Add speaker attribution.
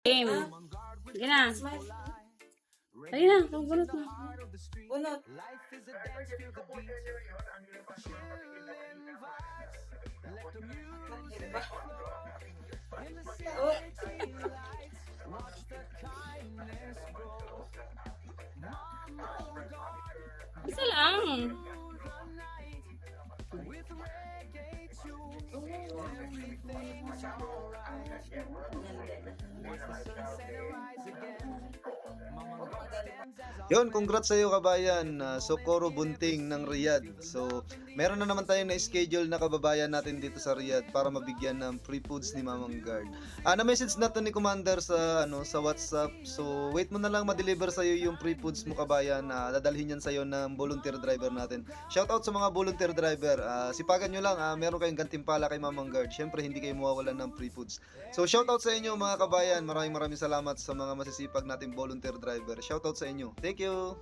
Speaker 1: Game. Sige na. Ayun na, bunot na.
Speaker 2: Bunot.
Speaker 1: Isa lang.
Speaker 3: Yon, congrats sa iyo kabayan, Socorro Bunting ng Riyadh. So, meron na naman tayong na-schedule na kababayan natin dito sa Riyadh para mabigyan ng free foods ni Mamang Guard. Na-message na to ni Commander sa sa WhatsApp. So, wait mo na lang ma-deliver sa iyo yung free foods mo kabayan. Dadalhin yan sa iyo ng volunteer driver natin. Shout out sa mga volunteer driver. Sipagan nyo lang, meron kayong gantimpala kay Mamang Guard. Syempre, hindi kayo mawawalan ng free foods. So, shout out sa inyo mga kabayan. Maraming salamat sa mga masisipag nating volunteer driver. Shout out sa inyo. Thank you.